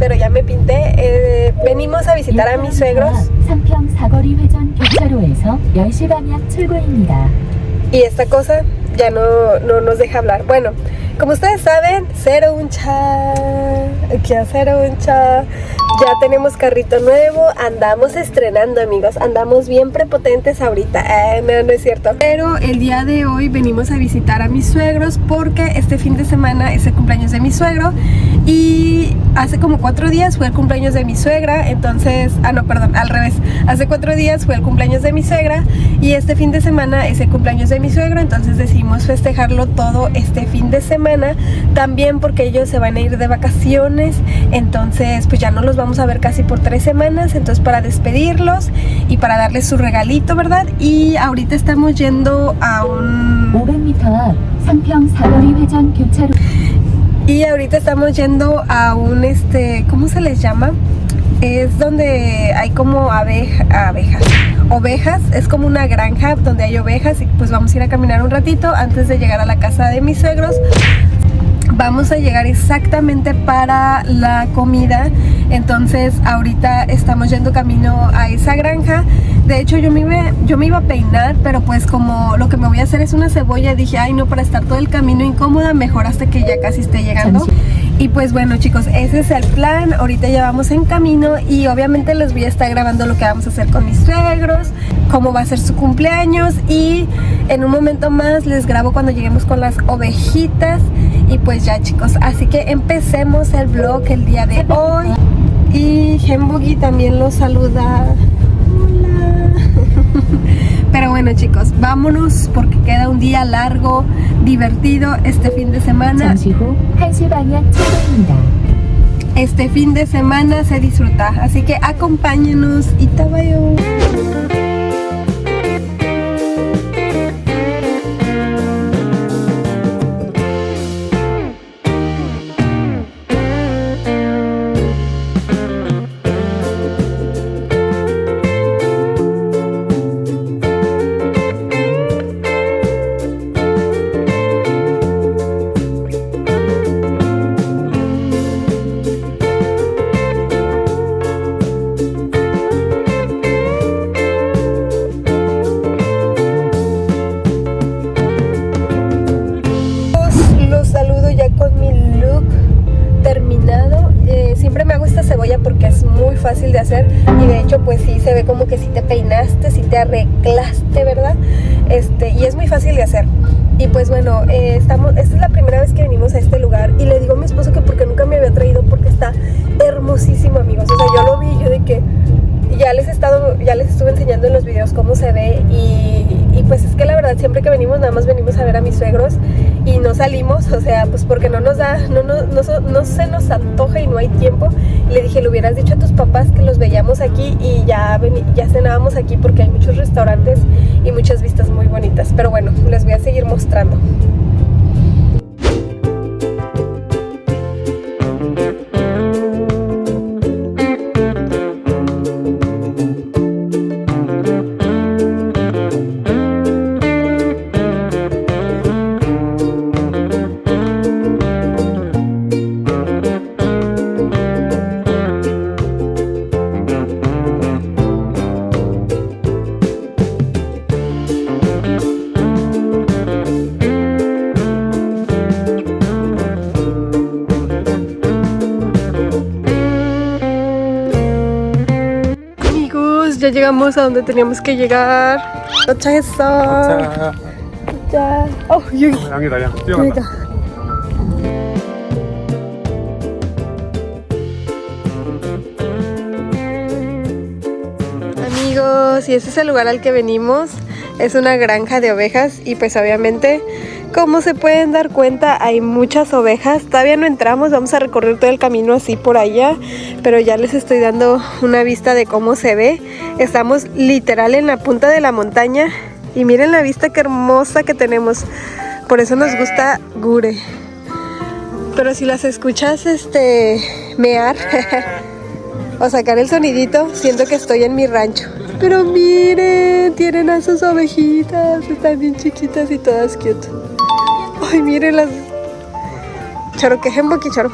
pero ya me pinté. Venimos a visitar a mis suegros. 상평 사거리 회전 교차로에서 10시 방향 출구입니다. Y esta cosa ya no nos deja hablar. Bueno, como ustedes saben, cero uncha. Ya tenemos carrito nuevo. Andamos estrenando, amigos. Andamos bien prepotentes ahorita. No es cierto. Pero el día de hoy venimos a visitar a mis suegros porque este fin de semana es el cumpleaños de mi suegro. Y hace como 4 días fue el cumpleaños de mi suegra. Entonces, no, perdón, al revés. Hace 4 días fue el cumpleaños de mi suegra. Y este fin de semana es el cumpleaños de mi suegro. Entonces decidimos festejarlo todo este fin de semana. También porque ellos se van a ir de vacaciones. Entonces pues ya no los vamos a ver casi por 3 semanas. Entonces para despedirlos y para darles su regalito, ¿verdad? Y ahorita estamos yendo a un... 500m 앞 상평 사거리 회전 교차로. Y ahorita estamos yendo a un ¿cómo se les llama? Es donde hay como ovejas, es como una granja donde hay ovejas. Y pues vamos a ir a caminar un ratito antes de llegar a la casa de mis suegros. Vamos a llegar exactamente para la comida. Entonces ahorita estamos yendo camino a esa granja. De hecho yo me iba a peinar, pero pues como lo que me voy a hacer es una cebolla, dije, ay no, para estar todo el camino incómoda, mejor hasta que ya casi esté llegando. Y pues bueno, chicos, ese es el plan. Ahorita ya vamos en camino y obviamente les voy a estar grabando lo que vamos a hacer con mis suegros, cómo va a ser su cumpleaños, y en un momento más les grabo cuando lleguemos con las ovejitas. Y pues ya, chicos, así que empecemos el vlog el día de hoy. Y Hembugi también los saluda. Hola. Pero bueno, chicos, vámonos porque queda un día largo, divertido este fin de semana. 잠시 후 1시 방향 출구입니다. Este fin de semana se disfruta, así que acompáñenos. Itabayo. Siempre me hago esta cebolla porque es muy fácil de hacer y de hecho pues sí se ve como que si te peinaste, si te arreglaste, ¿verdad? Y es muy fácil de hacer. Y pues bueno, esta es la primera vez que venimos a este lugar y le digo a mi esposo que porque nunca me había traído, porque está hermosísimo, amigos. O sea, yo lo vi, yo de que ya les estuve enseñando en los videos cómo se ve y pues es que la verdad siempre que venimos nada más venimos a ver a mis suegros y no salimos, o sea, pues porque no se nos antoja y no hay tiempo. Y le dije, le hubieras dicho a tus papás que los veíamos aquí y ya cenábamos aquí porque hay muchos restaurantes y muchas vistas muy bonitas. Pero bueno, les voy a seguir mostrando. Ya llegamos a donde teníamos que llegar. 도착했어. 자. 여기. 양이다, 양. 뛰어간다. Amigos, y ese es el lugar al que venimos. Es una granja de ovejas y pues obviamente, como se pueden dar cuenta, hay muchas ovejas. Todavía no entramos, vamos a recorrer todo el camino así por allá, pero ya les estoy dando una vista de cómo se ve. Estamos literal en la punta de la montaña y miren la vista que hermosa que tenemos. Por eso nos gusta Gure. Pero si las escuchas mear o sacar el sonidito, siento que estoy en mi rancho. Pero miren, tienen a sus ovejitas, están bien chiquitas y todas cute. Ay, miren las... Choro, que jembo, que choro.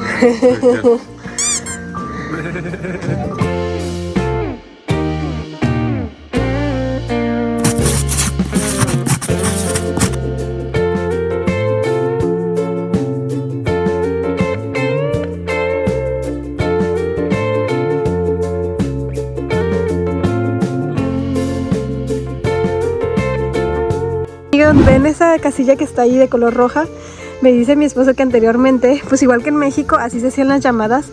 ¿Ven esa casilla que está ahí de color roja? Me dice mi esposo que anteriormente, pues igual que en México, así se hacían las llamadas,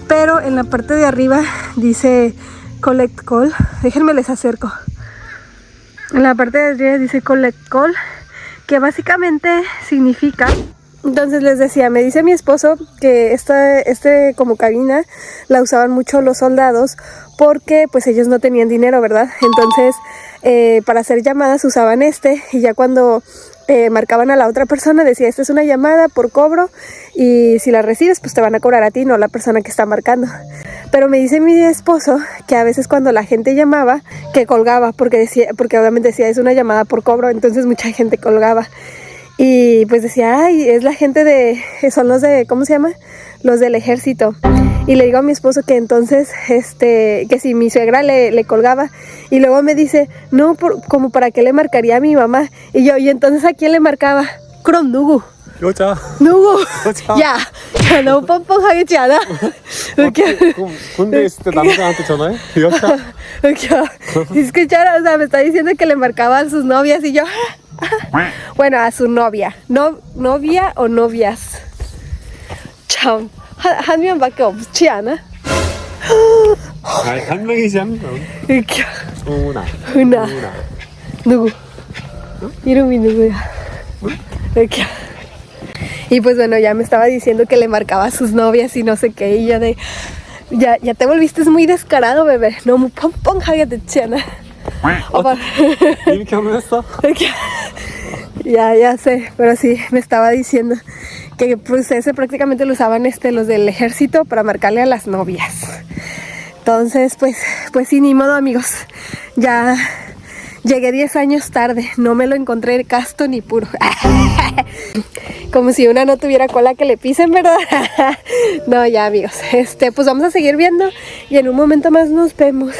pero en la parte de arriba dice collect call. Déjenme les acerco. En la parte de arriba dice collect call, que básicamente significa... Entonces les decía, me dice mi esposo que este como cabina la usaban mucho los soldados porque pues ellos no tenían dinero, ¿verdad? Entonces para hacer llamadas usaban y ya cuando marcaban a la otra persona decía, esta es una llamada por cobro y si la recibes pues te van a cobrar a ti, no a la persona que está marcando. Pero me dice mi esposo que a veces cuando la gente llamaba que colgaba porque obviamente decía es una llamada por cobro, entonces mucha gente colgaba. Y pues decía, ay, es la gente son los de, ¿cómo se llama? Los del ejército. Y le digo a mi esposo que entonces, que si mi suegra le colgaba. Y luego me dice, no, como para qué le marcaría a mi mamá. Y yo, ¿y entonces a quién le marcaba? Krom 누구? 여자. 누구? 여자. 야, 너무 뻔뻔하겠지 않아? 이렇게. 그럼 군대 있을 때 남자한테 전화해? 여자. Escucharon, o sea, me está diciendo que le marcaba a sus novias y yo... Bueno, a su novia. ¿Novia o novias? 참, 한 명밖에 없지 않아? 아니 한 명이지 한 명. 이렇게. 우나. 은하. 누구? 이름이 누구야? 이렇게. Y pues bueno, ya me estaba diciendo que le marcaba a sus novias y no sé qué. Y yo de... Ya te volviste muy descarado, bebé. 너무 뻔뻔하게 됐지 않아? Opa. 이렇게 한번 했어? Ya sé, pero sí, me estaba diciendo que pues ese prácticamente lo usaban los del ejército para marcarle a las novias. Entonces, pues sí, ni modo, amigos. Ya llegué 10 años tarde, no me lo encontré casto ni puro. Como si una no tuviera cola que le pisen, ¿verdad? No, ya, amigos. Pues vamos a seguir viendo y en un momento más nos vemos.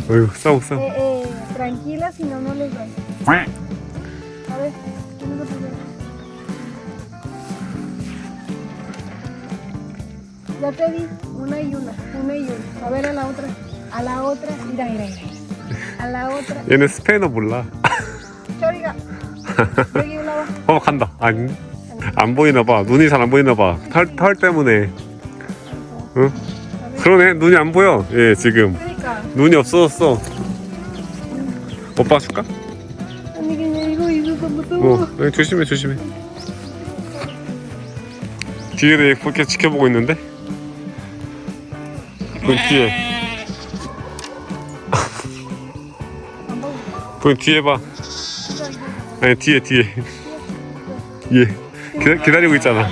어휴 싸워. Tranquila, si no, no les doy. A ver, ¿quién es la primera? Ya te di una y una. A ver a la otra. Mira. A la otra. 얘는 스페인어 몰라. 저리가. 여기 올라와. 간다. 안 보이나 봐. 눈이 잘 안 보이나 봐. 털 때문에. 응? 그러네. 눈이 안 보여. 예, 지금. 그러니까. 눈이 없어졌어. 오빠 줄까? 아니 그냥 이거 무서워. 조심해. 뒤에도 그렇게 지켜보고 있는데? 그 뒤에. 그 뒤에 봐. 아니 뒤에. 예. 기다리고 있잖아.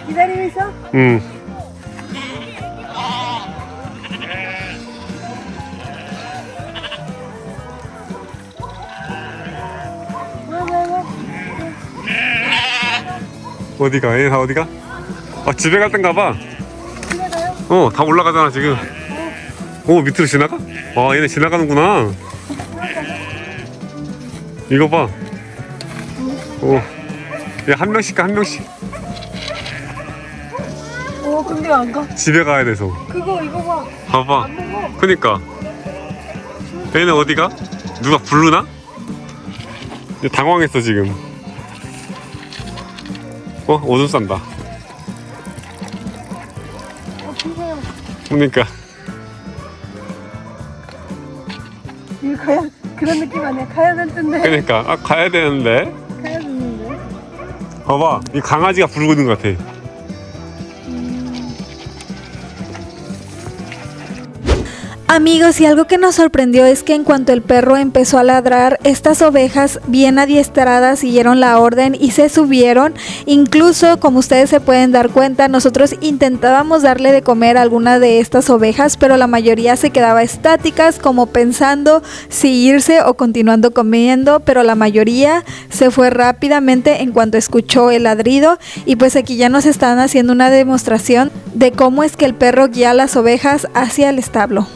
기다리고 있어? 응. 어디가? 얘네 다 어디가? 집에 갈 땐가 봐. 집에 가요? 다 올라가잖아 지금. 밑으로 지나가? 얘네 지나가는구나. 이거 봐. 얘 한 명씩 가, 한 명씩. 근데 안 가. 집에 가야 돼서. 이거 봐. 봐봐. 안 먹어. 그니까. 얘네 어디가? 누가 부르나? 얘 당황했어 지금. 오줌 싼다. 주세요. 그러니까. 이거 가야 그런 느낌 아니야? 가야 될 텐데. 그러니까 가야 되는데. 가야 되는데. 봐봐, 이 강아지가 부르고 있는 것 같아. Amigos, y algo que nos sorprendió es que en cuanto el perro empezó a ladrar, estas ovejas bien adiestradas siguieron la orden y se subieron. Incluso, como ustedes se pueden dar cuenta, nosotros intentábamos darle de comer a alguna de estas ovejas, pero la mayoría se quedaba estáticas, como pensando si irse o continuando comiendo, pero la mayoría se fue rápidamente en cuanto escuchó el ladrido. Y pues aquí ya nos están haciendo una demostración de cómo es que el perro guía a las ovejas hacia el establo.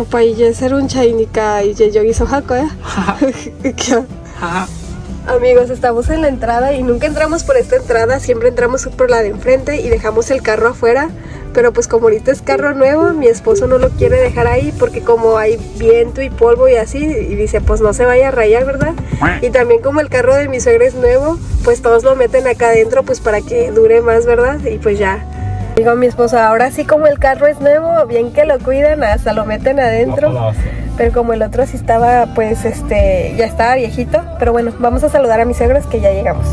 오빠 이제 새로운 차이니까 이제 여기서 할 거야? Amigos, estamos en la entrada y nunca entramos por esta entrada, siempre entramos por la de enfrente y dejamos el carro afuera. Pero pues como ahorita es carro nuevo, mi esposo no lo quiere dejar ahí porque como hay viento y polvo y así, y dice pues no se vaya a rayar, ¿verdad? Y también como el carro de mi suegra es nuevo, pues todos lo meten acá adentro pues para que dure más, ¿verdad? Y pues ya. Digo a mi esposo, ahora sí como el carro es nuevo, bien que lo cuidan, hasta lo meten adentro. Pero como el otro sí estaba, pues ya estaba viejito. Pero bueno, vamos a saludar a mis suegros que ya llegamos.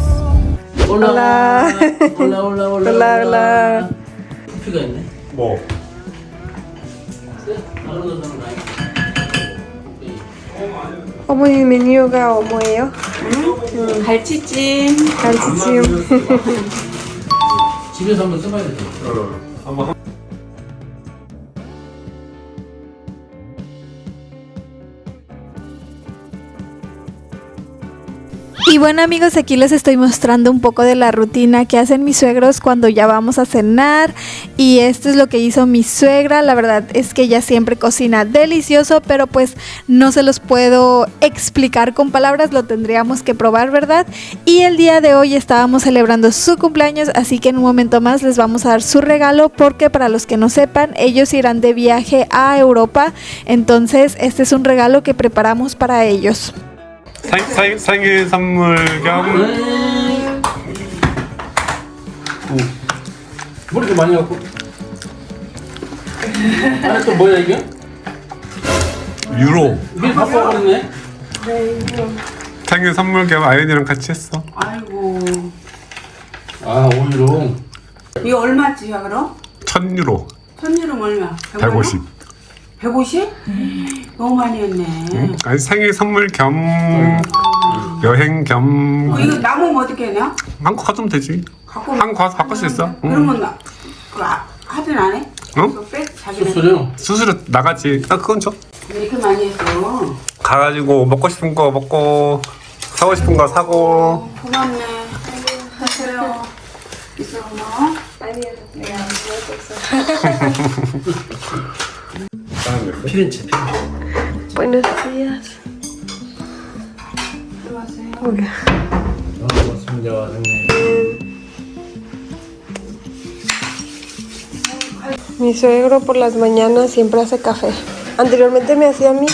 Hola. Hola, hola, hola. Hola, hola. 커피가 있네. 뭐? 어머니 메뉴가 뭐예요? 갈치찜. 갈치찜. 집에서 한번 써봐야 돼. 한번. Y bueno amigos, aquí les estoy mostrando un poco de la rutina que hacen mis suegros cuando ya vamos a cenar. Y esto es lo que hizo mi suegra. La verdad es que ella siempre cocina delicioso, pero pues no se los puedo explicar con palabras, lo tendríamos que probar, ¿verdad? Y el día de hoy estábamos celebrando su cumpleaños, así que en un momento más les vamos a dar su regalo, porque para los que no sepan, ellos irán de viaje a Europa. Entonces este es un regalo que preparamos para ellos. 생일 선물 겸 뭐 이렇게 많이 갖고? 안에 또 뭐야 이게? 유로. 이게 바꿔버렸네. 생일 선물 겸 아연이랑 같이 했어. 아이고. 아 5유로. 이거 얼마치야 그럼? 1000유로. 1000유로면 얼마? 150. 150? 너무 많이 했네. 응? 아니 생일 선물 겸 여행 겸 이거 남으면 어떻게 해냐? 한국 가져오면 되지. 갖고 한국 가서 바꿀 수 있어. 응. 그러면 하든 안 해? 응? 그거 빼? 자기네. 수수료. 수수료 나가지. 딱 그건 줘. 왜 이렇게 많이 했어? 가가지고 먹고 싶은 거 먹고 사고 싶은 거 사고. 고맙네. 아이고, 하세요. 있어, 고마워. 피렌체. Buenos días. 고맙습니다. 선생님. Mi suegro por las mañanas siempre hace café. Anteriormente me hacía a mí,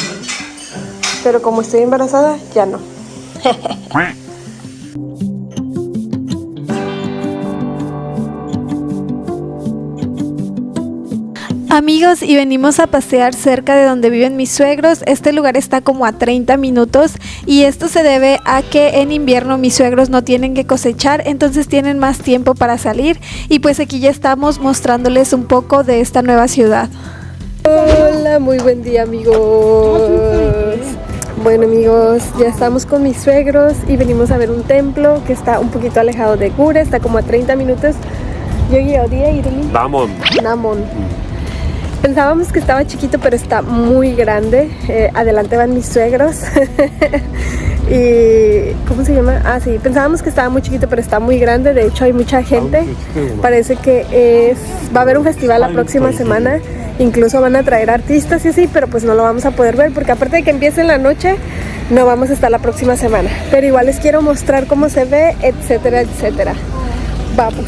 pero como estoy embarazada, ya no. Amigos, y venimos a pasear cerca de donde viven mis suegros. Este lugar está como a 30 minutos y esto se debe a que en invierno mis suegros no tienen que cosechar, entonces tienen más tiempo para salir. Y pues aquí ya estamos mostrándoles un poco de esta nueva ciudad. Hola, muy buen día amigos. Bueno amigos, ya estamos con mis suegros y venimos a ver un templo que está un poquito alejado de Gure, está como a 30 minutos. 여기 어디야 이름이? Namon. Pensábamos que estaba chiquito, pero está muy grande. Adelante van mis suegros. Y ¿cómo se llama? Ah, sí, pensábamos que estaba muy chiquito, pero está muy grande. De hecho hay mucha gente. Parece que va a haber un festival la próxima semana. Incluso van a traer artistas y así, pero pues no lo vamos a poder ver porque aparte de que empiece en la noche, no vamos a estar la próxima semana. Pero igual les quiero mostrar cómo se ve, etcétera, etcétera. Vamos.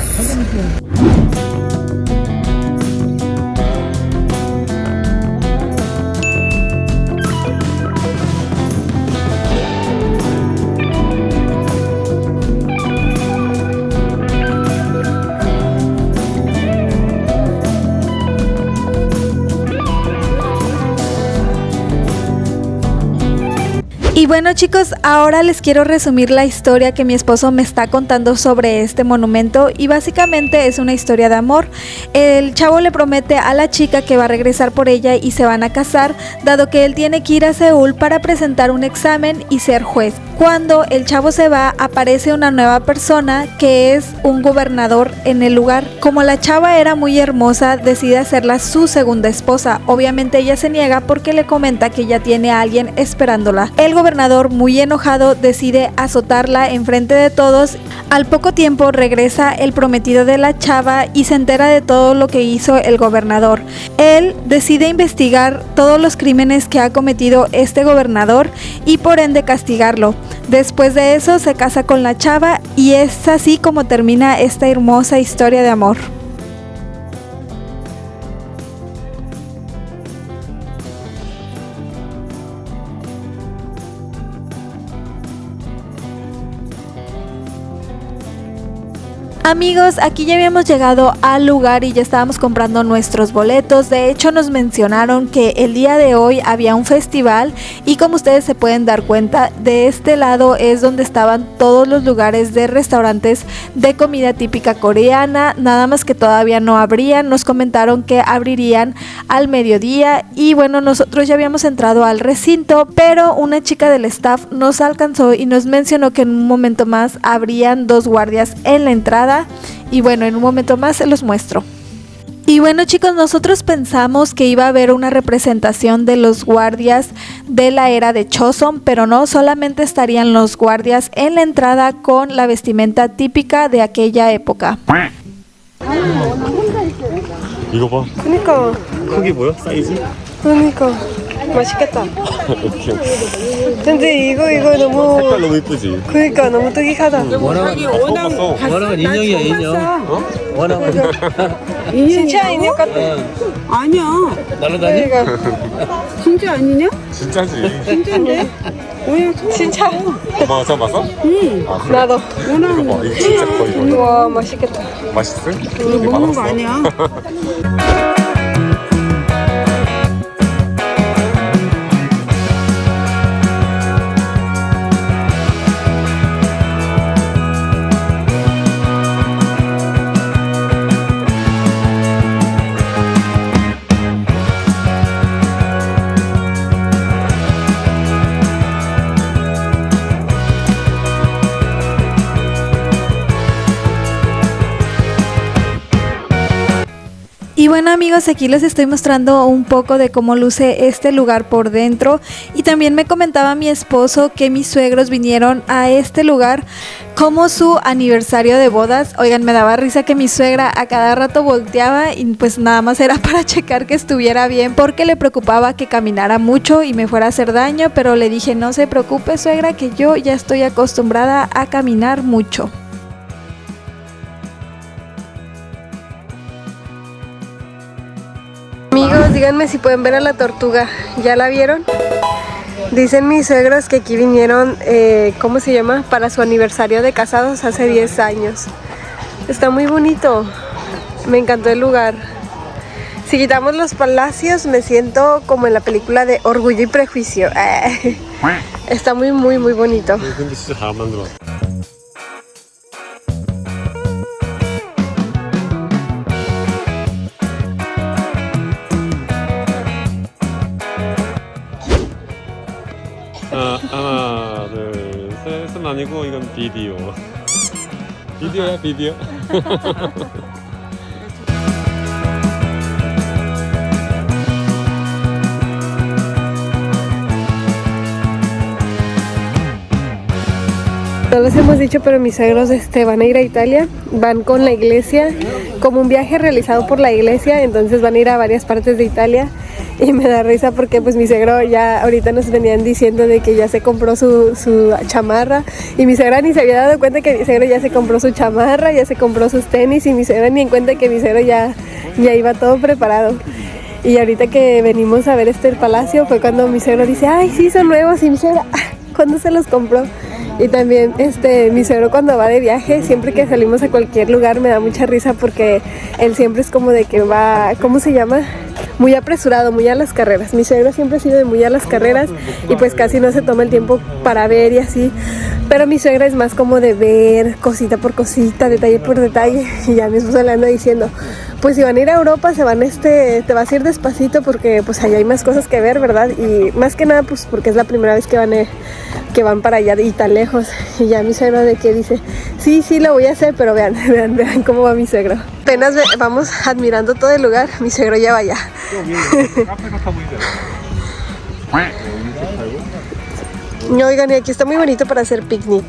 Y bueno chicos, ahora les quiero resumir la historia que mi esposo me está contando sobre este monumento y básicamente es una historia de amor. El chavo le promete a la chica que va a regresar por ella y se van a casar, dado que él tiene que ir a Seúl para presentar un examen y ser juez. Cuando el chavo se va, aparece una nueva persona que es un gobernador en el lugar. Como la chava era muy hermosa, decide hacerla su segunda esposa. Obviamente ella se niega porque le comenta que ya tiene a alguien esperándola. El gobernador, muy enojado, decide azotarla enfrente de todos. Al poco tiempo regresa el prometido de la chava y se entera de todo lo que hizo el gobernador. Él decide investigar todos los crímenes que ha cometido este gobernador y por ende castigarlo. Después de eso se casa con la chava y es así como termina esta hermosa historia de amor. Amigos, aquí ya habíamos llegado al lugar y ya estábamos comprando nuestros boletos. De hecho nos mencionaron que el día de hoy había un festival y como ustedes se pueden dar cuenta, de este lado es donde estaban todos los lugares de restaurantes de comida típica coreana, nada más que todavía no abrían. Nos comentaron que abrirían al mediodía y bueno, nosotros ya habíamos entrado al recinto, pero una chica del staff nos alcanzó y nos mencionó que en un momento más habrían 2 guardias en la entrada. Y bueno, en un momento más se los muestro. Y bueno chicos, nosotros pensamos que iba a haber una representación de los guardias de la era de Choson, pero no, solamente estarían los guardias en la entrada con la vestimenta típica de aquella época. 이거 봐. 그니까. 크기 보여? 사이즈? 그니까. 맛있겠다. 근데 이거 너무 색깔 너무 이쁘지? 그러니까 너무 뜨깃하다. 원앙은 인형이야 인형. 어? 원앙은 진짜 인형 같아. 아니야. 날아다니? 그러니까 진짜 아니냐? 진짜지? 진짜인데? 뭐야? 진짜. 엄마가 처음 봤어? 응. 아 그래? 나도. 원앙 이거 봐 이거 진짜 커 이거. 와 맛있겠다. 맛있어? 이거 먹는 거 아니야? Y bueno amigos, aquí les estoy mostrando un poco de cómo luce este lugar por dentro. Y también me comentaba mi esposo que mis suegros vinieron a este lugar como su aniversario de bodas. Oigan, me daba risa que mi suegra a cada rato volteaba y pues nada más era para checar que estuviera bien, porque le preocupaba que caminara mucho y me fuera a hacer daño, pero le dije no se preocupe suegra, que yo ya estoy acostumbrada a caminar mucho. Amigos, díganme si pueden ver a la tortuga. ¿Ya la vieron? Dicen mis suegros que aquí vinieron, ¿cómo se llama? Para su aniversario de casados hace 10 años. Está muy bonito. Me encantó el lugar. Si quitamos los palacios, me siento como en la película de Orgullo y Prejuicio. Está muy bonito. 근데 진짜 잘 만들어. 하나, 둘, 셋은 아니고 이건 비디오. 비디오야 비디오. No les hemos dicho, pero mis suegros van a ir a Italia. Van con la iglesia, como un viaje realizado por la iglesia. Entonces van a ir a varias partes de Italia. Y me da risa porque pues mi suegro ya ahorita nos venían diciendo de que ya se compró su chamarra. Y mi suegra ni se había dado cuenta que mi suegro ya se compró su chamarra, ya se compró sus tenis. Y mi suegra ni en cuenta que mi suegro ya iba todo preparado. Y ahorita que venimos a ver el palacio fue cuando mi suegro dice, ay, sí, son nuevos. Y mi suegra, ¿cuándo se los compró? Y también mi suegro cuando va de viaje, siempre que salimos a cualquier lugar me da mucha risa porque él siempre es como de que va, ¿cómo se llama? Muy apresurado, muy a las carreras. Mi suegro siempre ha sido de muy a las carreras y pues casi no se toma el tiempo para ver y así. Pero mi suegra es más como de ver cosita por cosita, detalle por detalle. Y ya mi esposa le anda diciendo, pues si van a ir a Europa, te vas a ir despacito porque pues allá hay más cosas que ver, ¿verdad? Y más que nada pues porque es la primera vez que van para allá y tan lejos. Y ya mi suegro de que dice, sí, lo voy a hacer, pero vean cómo va mi suegro. Apenas vamos admirando todo el lugar, mi suegro ya va allá. No, oigan, y aquí está muy bonito para hacer picnic.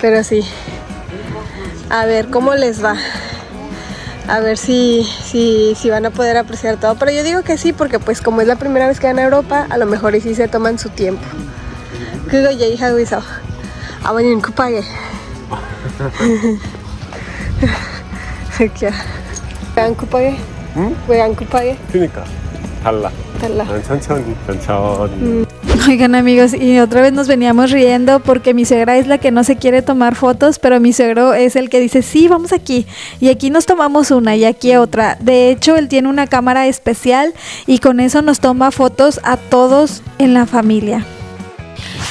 Pero sí, a ver cómo les va. A ver si van a poder apreciar todo. Pero yo digo que sí, porque pues como es la primera vez que van a Europa, a lo mejor y sí se toman su tiempo. 그거 얘기하고 있어. 아버님 급하게. 이렇게. 왜 안 급하게? 응? 왜 안 급하게? 그러니까 달라. 천천히. Oigan amigos, y otra vez nos veníamos riendo porque mi suegra es la que no se quiere tomar fotos, pero mi suegro es el que dice, sí, vamos aquí, y aquí nos tomamos una y aquí otra. De hecho, él tiene una cámara especial y con eso nos toma fotos a todos en la familia.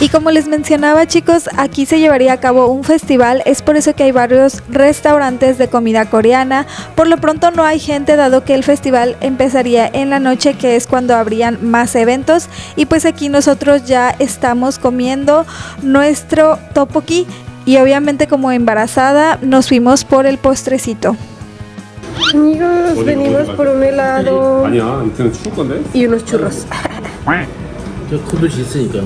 Y como les mencionaba, chicos, aquí se llevaría a cabo un festival, es por eso que hay varios restaurantes de comida coreana. Por lo pronto no hay gente, dado que el festival empezaría en la noche, que es cuando habrían más eventos. Y pues aquí nosotros ya estamos comiendo nuestro tteokbokki y obviamente como embarazada nos fuimos por el postrecito. Amigos, venimos por un helado 아니야, 이때는 추울 건데. y unos churros. 저 컵이 있으니까.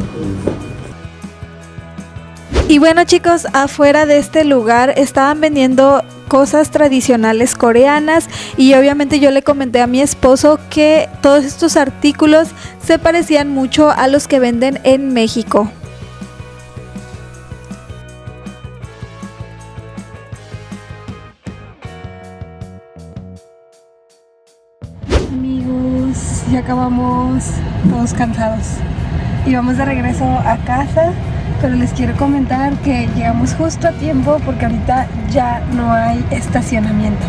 Y bueno chicos, afuera de este lugar estaban vendiendo cosas tradicionales coreanas y obviamente yo le comenté a mi esposo que todos estos artículos se parecían mucho a los que venden en México. Amigos, ya acabamos todos cansados y vamos de regreso a casa. Pero les quiero comentar que llegamos justo a tiempo porque ahorita ya no hay estacionamiento.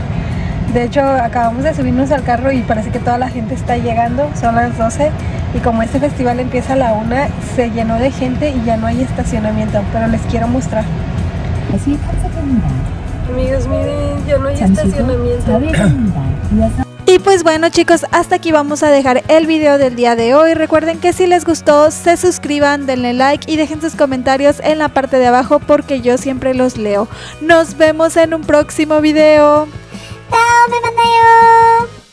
De hecho, acabamos de subirnos al carro y parece que toda la gente está llegando, son las 12 y como este festival empieza a la 1, se llenó de gente y ya no hay estacionamiento, pero les quiero mostrar. 다시 탐색합니다. Amigos, miren, ya no hay estacionamiento. Y pues bueno chicos, hasta aquí vamos a dejar el video del día de hoy. Recuerden que si les gustó, se suscriban, denle like y dejen sus comentarios en la parte de abajo porque yo siempre los leo. Nos vemos en un próximo video. 다음에 만나요.